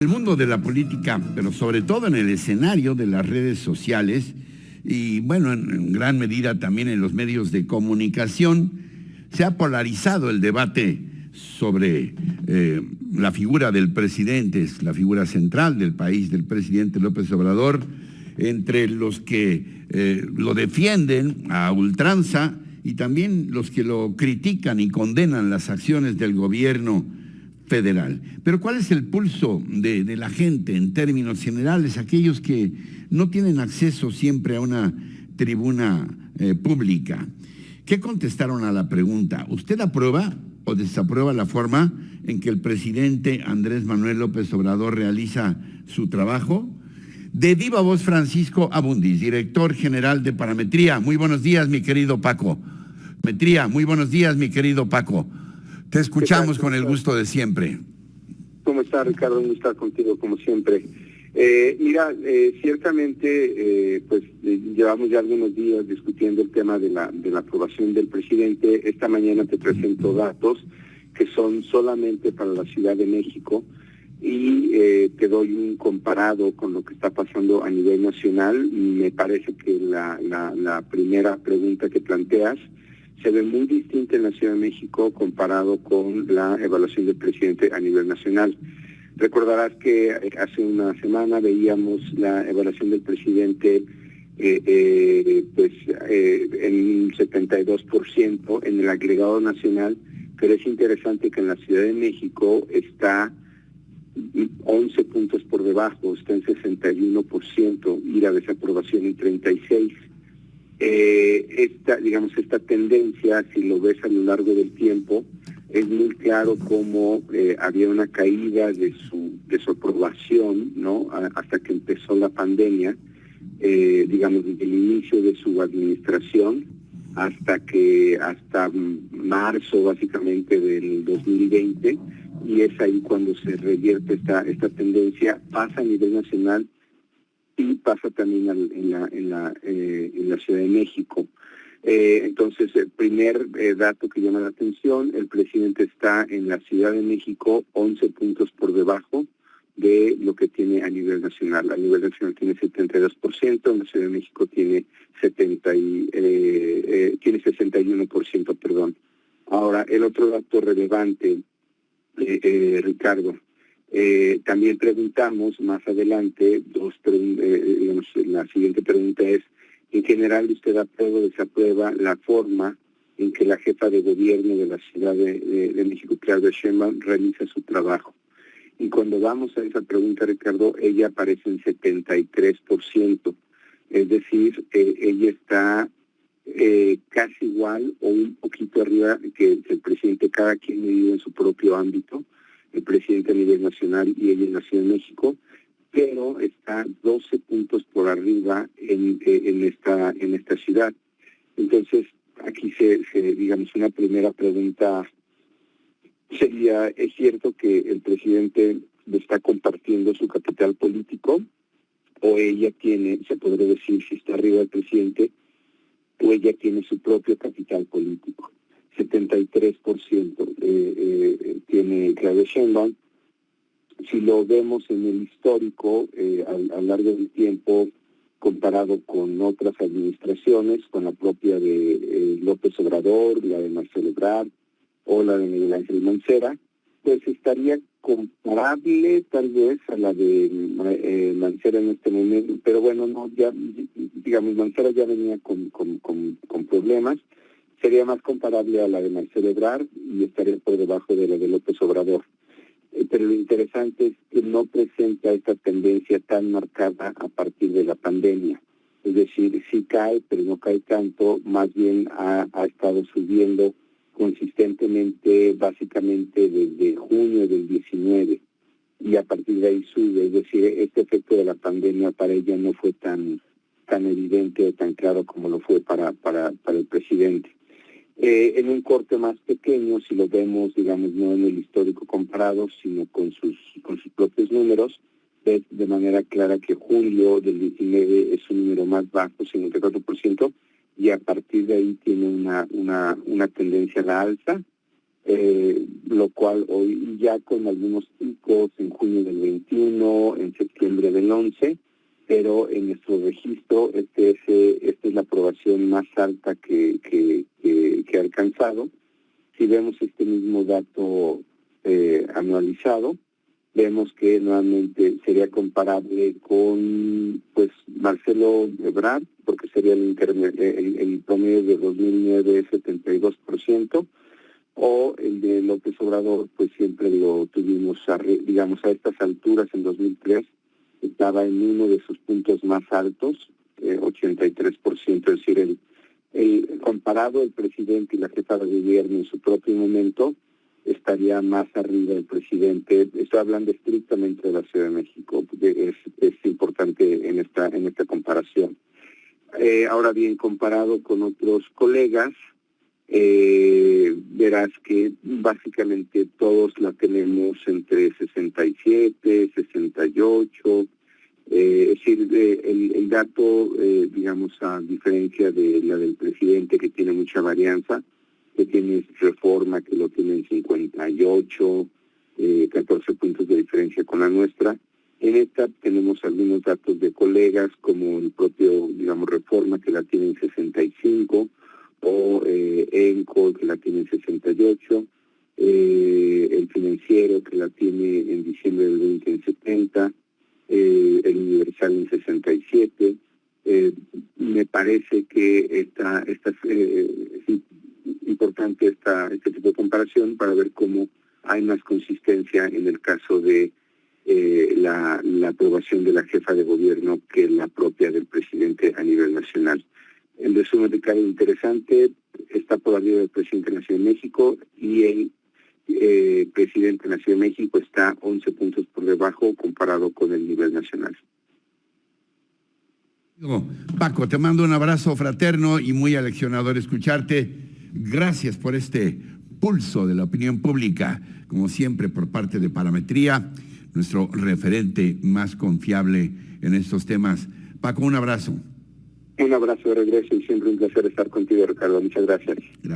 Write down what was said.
El mundo de la política, pero sobre todo en el escenario de las redes sociales y bueno, en gran medida también en los medios de comunicación, se ha polarizado el debate sobre la figura del presidente, es la figura central del país, del presidente López Obrador, entre los que lo defienden a ultranza y también los que lo critican y condenan las acciones del gobierno federal. Pero ¿cuál es el pulso de la gente en términos generales, aquellos que no tienen acceso siempre a una tribuna pública? ¿Qué contestaron a la pregunta? ¿Usted aprueba o desaprueba la forma en que el presidente Andrés Manuel López Obrador realiza su trabajo? De viva voz, Francisco Abundis, director general de Parametría. Muy buenos días, mi querido Paco. Parametría, muy buenos días, mi querido Paco. Te escuchamos con el gusto de siempre. ¿Cómo está, Ricardo? Un gusto estar contigo, como siempre. Ciertamente, llevamos ya algunos días discutiendo el tema de la aprobación del presidente. Esta mañana te presento datos que son solamente para la Ciudad de México y te doy un comparado con lo que está pasando a nivel nacional. Me parece que la primera pregunta que planteas se ve muy distinta en la Ciudad de México comparado con la evaluación del presidente a nivel nacional. Recordarás que hace una semana veíamos la evaluación del presidente en un 72% en el agregado nacional, pero es interesante que en la Ciudad de México está 11 puntos por debajo, está en 61% y la desaprobación en 36%. Esta tendencia, si lo ves a lo largo del tiempo, es muy claro cómo había una caída de su aprobación, ¿no? Hasta que empezó la pandemia, desde el inicio de su administración hasta marzo básicamente del 2020, y es ahí cuando se revierte esta tendencia, pasa a nivel nacional y pasa también en la Ciudad de México. Entonces, el primer dato que llama la atención, el presidente está en la Ciudad de México 11 puntos por debajo de lo que tiene a nivel nacional. A nivel nacional tiene 72%, en la Ciudad de México tiene 61%, perdón. Ahora, el otro dato relevante, Ricardo, también preguntamos más adelante, la siguiente pregunta es, en general, ¿usted aprueba o desaprueba la forma en que la jefa de gobierno de la Ciudad de México, Claudia Sheinbaum, realiza su trabajo? Y cuando vamos a esa pregunta, Ricardo, ella aparece en 73%. Es decir, ella está casi igual o un poquito arriba que el presidente, cada quien vive en su propio ámbito, el presidente a nivel nacional y ella en la Ciudad de México, pero está 12 puntos por arriba en esta ciudad. Entonces, aquí una primera pregunta sería, ¿es cierto que el presidente está compartiendo su capital político? ¿O ella se podría decir, si está arriba del presidente, o ella tiene su propio capital político? 73% tiene Claudia Sheinbaum. Si lo vemos en el histórico, a lo largo del tiempo, comparado con otras administraciones, con la propia de López Obrador, la de Marcelo Ebrard o la de Miguel Ángel Mancera, pues estaría comparable tal vez a la de Mancera en este momento, pero bueno, Mancera ya venía con problemas. Sería más comparable a la de Marcelo Ebrard y estaría por debajo de la de López Obrador. Pero lo interesante es que no presenta esta tendencia tan marcada a partir de la pandemia. Es decir, sí cae, pero no cae tanto, más bien ha estado subiendo consistentemente, básicamente desde junio del 19, y a partir de ahí sube. Es decir, este efecto de la pandemia para ella no fue tan evidente o tan claro como lo fue para el presidente. En un corte más pequeño, si lo vemos, no en el histórico comparado, sino con sus propios números, ves de manera clara que julio del 19 es un número más bajo, 54%, y a partir de ahí tiene una tendencia a la alza, lo cual hoy ya con algunos picos en junio del 21, en septiembre del 11, pero en nuestro registro esta es la aprobación más alta que ha alcanzado. Si vemos este mismo dato anualizado, vemos que nuevamente sería comparable con Marcelo Ebrard, porque sería el promedio de 2009 72%, o el de López Obrador, pues siempre lo tuvimos, digamos, a estas alturas en 2003, estaba en uno de sus puntos más altos, 83%, es decir, el comparado el presidente y la jefa de gobierno en su propio momento, estaría más arriba del presidente. Estoy hablando estrictamente de la Ciudad de México, es importante en esta comparación. Ahora bien, comparado con otros colegas, verás que básicamente todos la tenemos entre 67, 68, es decir, el dato, digamos, a diferencia de la del presidente, que tiene mucha varianza, que tiene Reforma, que lo tiene en 58, 14 puntos de diferencia con la nuestra. En esta tenemos algunos datos de colegas, como el propio, digamos, Reforma, que la tiene en 65, o ENCO, que la tiene en 68, el Financiero, que la tiene en diciembre del 20 en 70, el Universal en 67. Me parece que es importante este tipo de comparación para ver cómo hay más consistencia en el caso de la aprobación de la jefa de gobierno que la propia del presidente a nivel nacional. En resumen, de cara interesante, está por arriba del presidente de la Ciudad de México y el presidente de la Ciudad de México está 11 puntos por debajo comparado con el nivel nacional. Paco, te mando un abrazo fraterno y muy aleccionador escucharte. Gracias por este pulso de la opinión pública, como siempre por parte de Parametría, nuestro referente más confiable en estos temas. Paco, un abrazo. Un abrazo de regreso y siempre un placer estar contigo, Ricardo. Muchas gracias. Gracias.